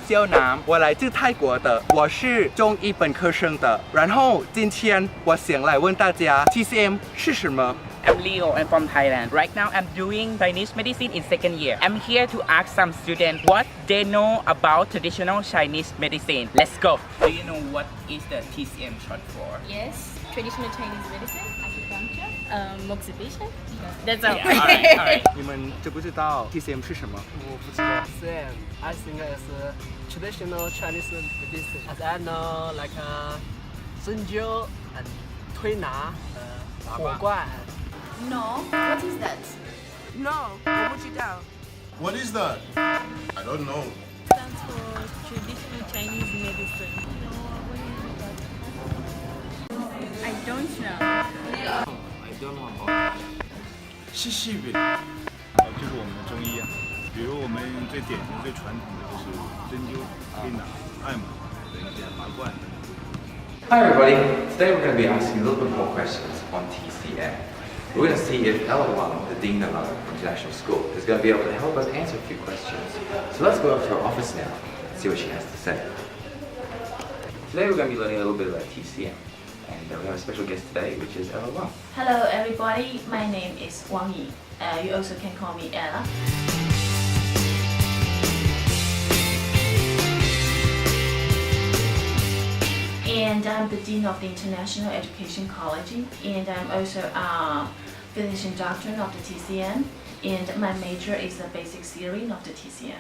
叫南，我来自泰国的，我是中医本科生的。然后今天我想来问大家 TCM 是什么？ I'm Leo. I'm from Thailand. Right now, I'm doing Chinese medicine in second year. I'm here to ask some students what they know about traditional Chinese medicine. Let's go. Do you know what is the TCM short for? Yes, traditional Chinese medicine, acupuncture, moxibustion. That's all. Yeah, all right. 你们知不知道 TCM 是什么？我不知道。Same. I think it's traditional Chinese medicine. As I know, like 针灸 and 推拿，火罐。No, what is that? No, 我不知道。 What is that? I don't know. Stands for traditional Chinese medicine. I don't know. I don't know about. 细细饼。就是我们的中医啊，比如我们最典型、最传统的就是针灸、推拿、按摩等一些拔罐等等。 Hi everybody, today we're going to be asking a little bit more questions on TCM. We're going to see if Ella Wang, the Dean of our International School, is going to be able to help us answer a few questions. So let's go up to her office now and see what she has to say. Today we're going to be learning a little bit about TCM. And we have a special guest today, which is Ella Wang. Hello, everybody. My name is Wang Yi. You also can call me Ella. And I'm the Dean of the International Education College, and I'm also a physician doctor of the TCM, and my major is the basic theory of the TCM.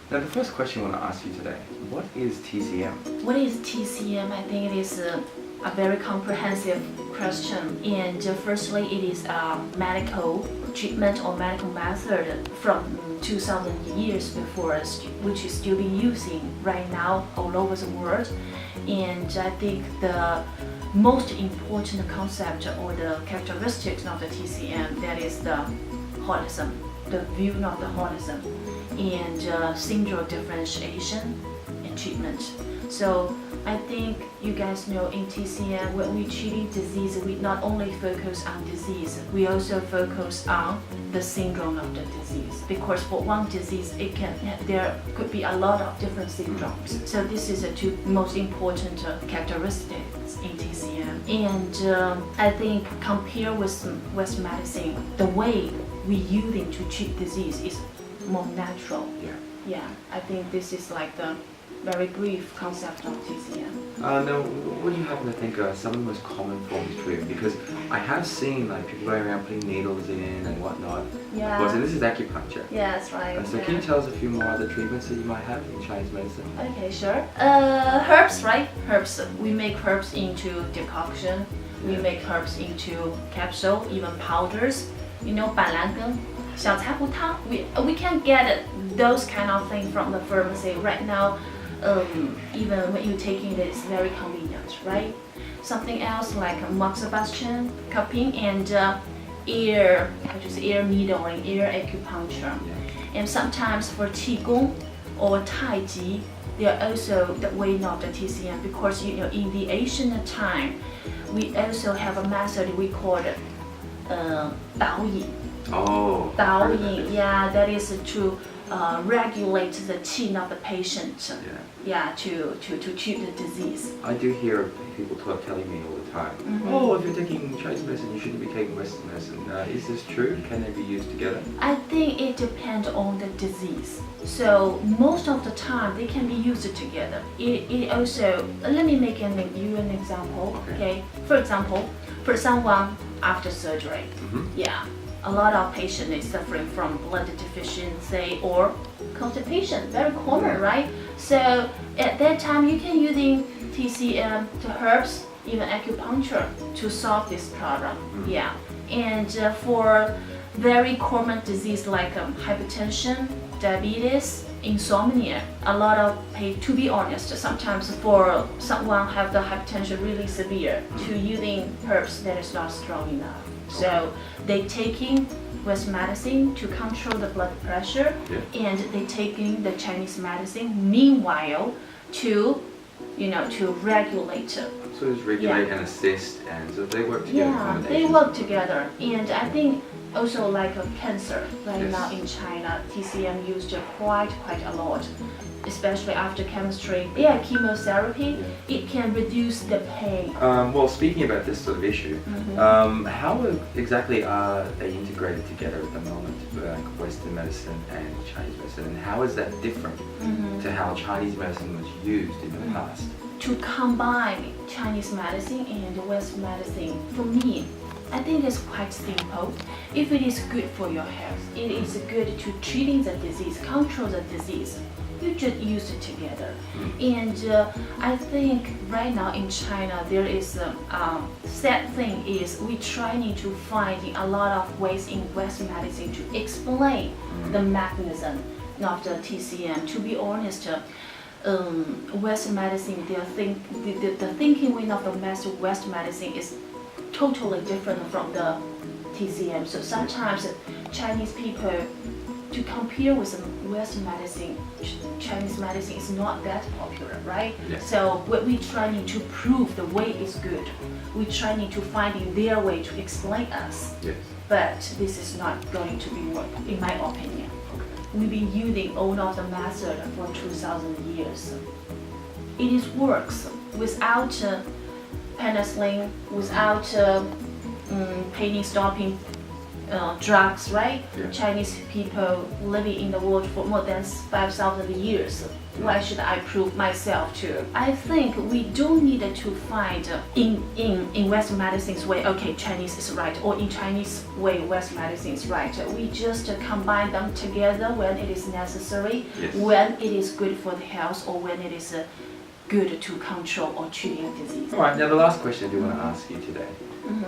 Now the first question I want to ask you today, what is TCM? What is TCM? I think it is a very comprehensive question. And firstly, it is a medical treatment or medical method from 2,000 years before us, which is still being using right now all over the world. And I think the most important concept or the characteristics of the TCM, that is the holism, the view of the holism, and syndrome differentiation and treatment. So I think you guys know in TCM, when we treating disease, we not only focus on disease, we also focus on the syndrome of the disease. Because for one disease, there could be a lot of different syndromes. So this is the two most important characteristics in TCM. And I think compared with Western medicine, the way we use it to treat disease is more natural. Yeah, I think this is like the very brief concept of TCM. Now, what do you happen to think are some of the most common forms of treatment? Because I have seen like people going around putting needles in and whatnot. Yeah. Well, so this is acupuncture. Yeah, that's right. So can you tell us a few more other treatments that you might have in Chinese medicine? Okay, sure. Herbs, right? Herbs. We make herbs into decoction. We make herbs into capsule, even powders. You know, 板蓝根, 小柴胡汤. We can get those kind of things from the pharmacy right now. Even when you're taking it, it's very convenient, right? Something else like moxibustion, cupping, and ear needle and ear acupuncture. And sometimes for qigong or tai chi, they are also the way of the TCM, because you know in the ancient time, we also have a method we call it 导引. Oh. 导引, yeah, that is to regulate the qi of the patient. Yeah, to treat the disease. I do hear people telling me all the time, oh, if you're taking Chinese medicine, you shouldn't be taking Western medicine. Is this true? Can they be used together? I think it depends on the disease. So most of the time they can be used together. It also, let me make you an example. Okay. For example, for someone after surgery, yeah, a lot of patients is suffering from blood deficiency or constipation, very common, right? So at that time you can using TCM, the herbs, even acupuncture to solve this problem. Yeah, and for very common disease like hypertension, diabetes, insomnia, a lot of to be honest, sometimes for someone have the hypertension really severe, to using herbs that is not strong enough. So they taking Western medicine to control the blood pressure, and they taking the Chinese medicine meanwhile to, to regulate. So it's regulate and assist, and so they work together. Yeah, they work together, and I think also like cancer right now in China, TCM used quite a lot. especially after chemistry, chemotherapy, it can reduce the pain. Well, speaking about this sort of issue, how exactly are they integrated together at the moment, like Western medicine and Chinese medicine, and how is that different to how Chinese medicine was used in the past? To combine Chinese medicine and Western medicine, for me, I think it's quite simple. If it is good for your health, it is good to treating the disease, control the disease. You just use it together. And I think right now in China, there is a sad thing is we trying to find a lot of ways in Western medicine to explain the mechanism of the TCM. To be honest, Western medicine, the thinking way of the Western medicine is totally different from the TCM. So sometimes Chinese people, to compare with Western medicine, Chinese medicine is not that popular, right? Yes. So what we trying to prove the way is good. We trying to find their way to explain us. Yes. But this is not going to be work, in my opinion. We've been using all of the method for 2,000 years. It is works without penicillin, without pain stopping drugs, right? Yeah. Chinese people living in the world for more than 5,000 years. Why should I prove myself to? I think we don't need to find in Western medicine's way, okay, Chinese is right, or in Chinese way, Western medicine is right. We just combine them together when it is necessary, Yes. when it is good for the health, or when it is good to control or treating a disease. All right, now the last question I do want to ask you today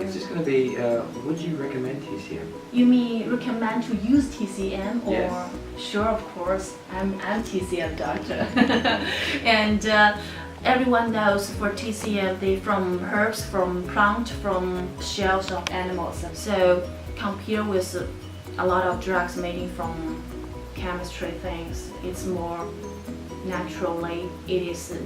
is just going to be, would you recommend TCM? You mean recommend to use TCM or? Yes. Sure, of course. I'm TCM doctor. And everyone knows for TCM, they from herbs, from plant, from shells of animals. So compare with a lot of drugs made from chemistry things, it's more naturally,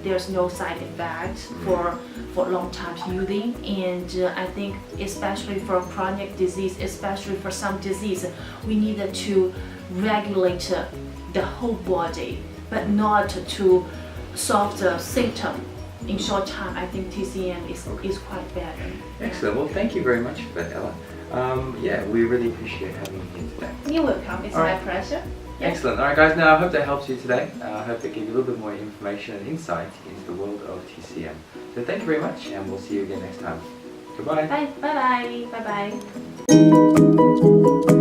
there's no side effect for long time using, and I think especially for chronic disease, especially for some disease, we need to regulate the whole body, but not to solve the symptom. In short time, I think TCM is quite better. Excellent. Well, thank you very much for that, Ella. Yeah, we really appreciate having you here today. You're welcome. It's my pleasure. Yeah. Excellent. All right, guys. Now, I hope that helps you today. I hope that gave you a little bit more information and insight into the world of TCM. So thank you very much, and we'll see you again next time. Goodbye. Bye. Bye. Bye. Bye. Bye.